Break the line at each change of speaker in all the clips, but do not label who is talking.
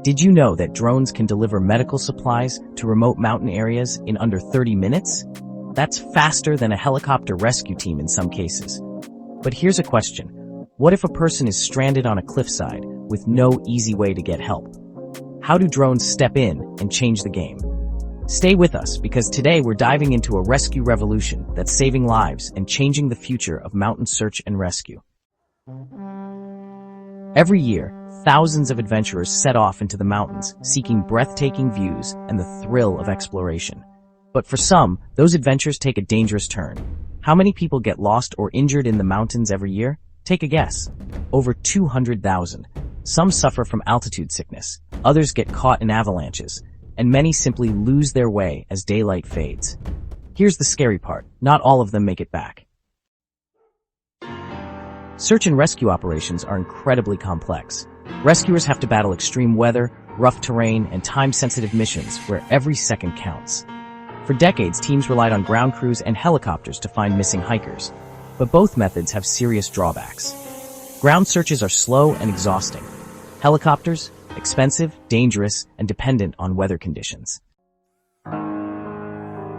Did you know that drones can deliver medical supplies to remote mountain areas in under 30 minutes? That's faster than a helicopter rescue team in some cases. But here's a question. What if a person is stranded on a cliffside with no easy way to get help? How do drones step in and change the game? Stay with us because today we're diving into a rescue revolution that's saving lives and changing the future of mountain search and rescue. Every year, thousands of adventurers set off into the mountains, seeking breathtaking views and the thrill of exploration. But for some, those adventures take a dangerous turn. How many people get lost or injured in the mountains every year? Take a guess. Over 200,000. Some suffer from altitude sickness, others get caught in avalanches, and many simply lose their way as daylight fades. Here's the scary part. Not all of them make it back. Search and rescue operations are incredibly complex. Rescuers have to battle extreme weather, rough terrain, and time-sensitive missions where every second counts. For decades, teams relied on ground crews and helicopters to find missing hikers. But both methods have serious drawbacks. Ground searches are slow and exhausting. Helicopters, expensive, dangerous, and dependent on weather conditions.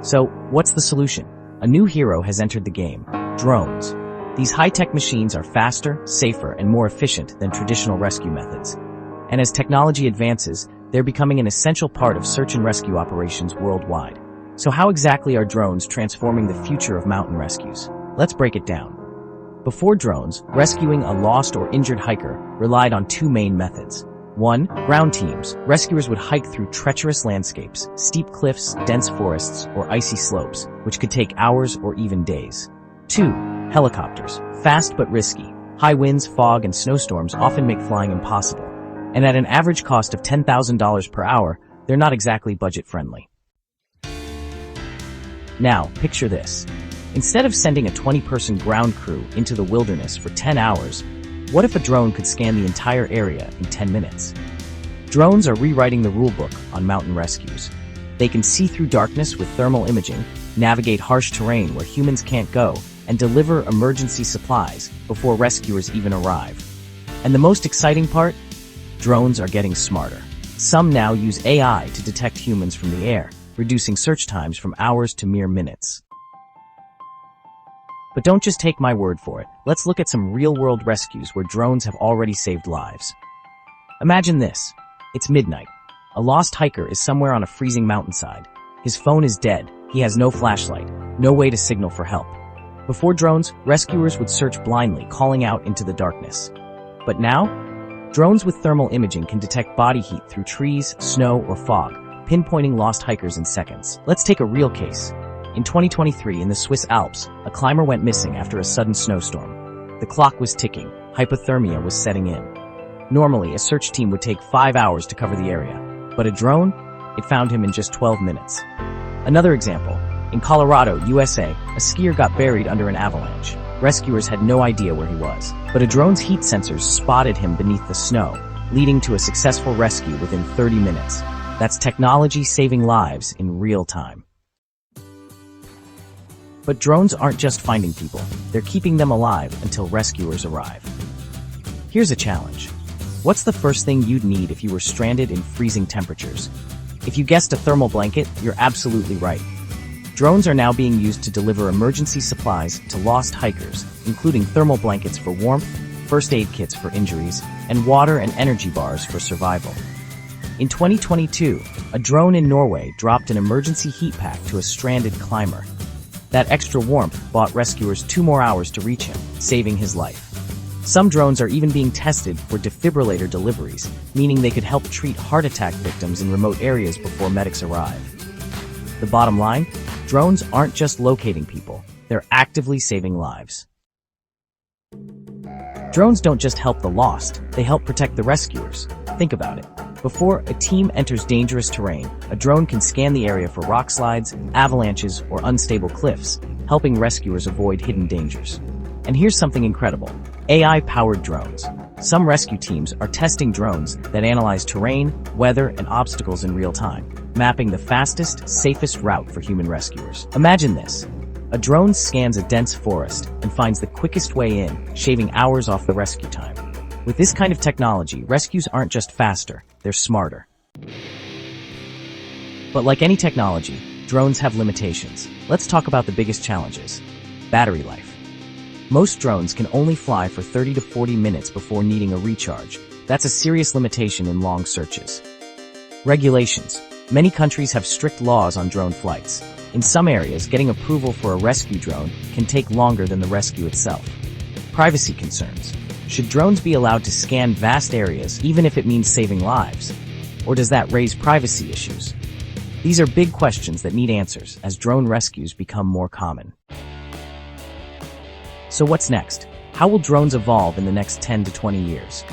So, what's the solution? A new hero has entered the game: drones. These high-tech machines are faster, safer, and more efficient than traditional rescue methods. And as technology advances, they're becoming an essential part of search and rescue operations worldwide. So how exactly are drones transforming the future of mountain rescues? Let's break it down. Before drones, rescuing a lost or injured hiker relied on two main methods. 1. Ground teams. Rescuers would hike through treacherous landscapes, steep cliffs, dense forests, or icy slopes, which could take hours or even days. 2. Helicopters. Fast but risky. High winds, fog, and snowstorms often make flying impossible. And at an average cost of $10,000 per hour, they're not exactly budget-friendly. Now, picture this. Instead of sending a 20-person ground crew into the wilderness for 10 hours, what if a drone could scan the entire area in 10 minutes? Drones are rewriting the rulebook on mountain rescues. They can see through darkness with thermal imaging, navigate harsh terrain where humans can't go, and deliver emergency supplies before rescuers even arrive. And the most exciting part? Drones are getting smarter. Some now use AI to detect humans from the air, reducing search times from hours to mere minutes. But don't just take my word for it. Let's look at some real-world rescues where drones have already saved lives. Imagine this. It's midnight. A lost hiker is somewhere on a freezing mountainside. His phone is dead. He has no flashlight, no way to signal for help. Before drones, rescuers would search blindly, calling out into the darkness. But now, drones with thermal imaging can detect body heat through trees, snow, or fog, pinpointing lost hikers in seconds. Let's take a real case. In 2023, in the Swiss Alps, a climber went missing after a sudden snowstorm. The clock was ticking. Hypothermia was setting in. Normally, a search team would take 5 hours to cover the area. But a drone? It found him in just 12 minutes. Another example. In Colorado, USA, a skier got buried under an avalanche. Rescuers had no idea where he was. But a drone's heat sensors spotted him beneath the snow, leading to a successful rescue within 30 minutes. That's technology saving lives in real time. But drones aren't just finding people, they're keeping them alive until rescuers arrive. Here's a challenge. What's the first thing you'd need if you were stranded in freezing temperatures? If you guessed a thermal blanket, you're absolutely right. Drones are now being used to deliver emergency supplies to lost hikers, including thermal blankets for warmth, first aid kits for injuries, and water and energy bars for survival. In 2022, a drone in Norway dropped an emergency heat pack to a stranded climber. That extra warmth bought rescuers 2 more hours to reach him, saving his life. Some drones are even being tested for defibrillator deliveries, meaning they could help treat heart attack victims in remote areas before medics arrive. The bottom line? Drones aren't just locating people, they're actively saving lives. Drones don't just help the lost, they help protect the rescuers. Think about it. Before a team enters dangerous terrain, a drone can scan the area for rock slides, avalanches, or unstable cliffs, helping rescuers avoid hidden dangers. And here's something incredible. AI-powered drones. Some rescue teams are testing drones that analyze terrain, weather, and obstacles in real time, mapping the fastest, safest route for human rescuers. Imagine this. A drone scans a dense forest and finds the quickest way in, shaving hours off the rescue time. With this kind of technology, rescues aren't just faster, they're smarter. But like any technology, drones have limitations. Let's talk about the biggest challenges. Battery life. Most drones can only fly for 30 to 40 minutes before needing a recharge. That's a serious limitation in long searches. Regulations. Many countries have strict laws on drone flights. In some areas, getting approval for a rescue drone can take longer than the rescue itself. Privacy concerns. Should drones be allowed to scan vast areas even if it means saving lives? Or does that raise privacy issues? These are big questions that need answers as drone rescues become more common. So what's next? How will drones evolve in the next 10 to 20 years?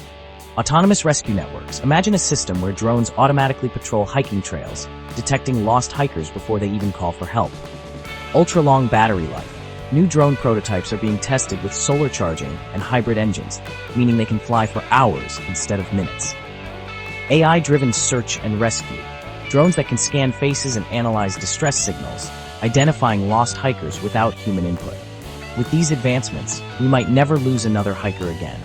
Autonomous rescue networks. Imagine a system where drones automatically patrol hiking trails, detecting lost hikers before they even call for help. Ultra-long battery life. New drone prototypes are being tested with solar charging and hybrid engines, meaning they can fly for hours instead of minutes. AI-driven search and rescue. Drones that can scan faces and analyze distress signals, identifying lost hikers without human input. With these advancements, we might never lose another hiker again.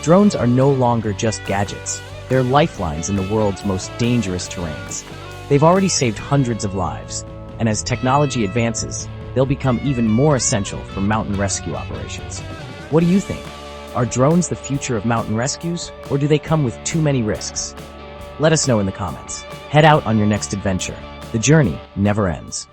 Drones are no longer just gadgets. They're lifelines in the world's most dangerous terrains. They've already saved hundreds of lives, and as technology advances, they'll become even more essential for mountain rescue operations. What do you think? Are drones the future of mountain rescues, or do they come with too many risks? Let us know in the comments. Head out on your next adventure. The journey never ends.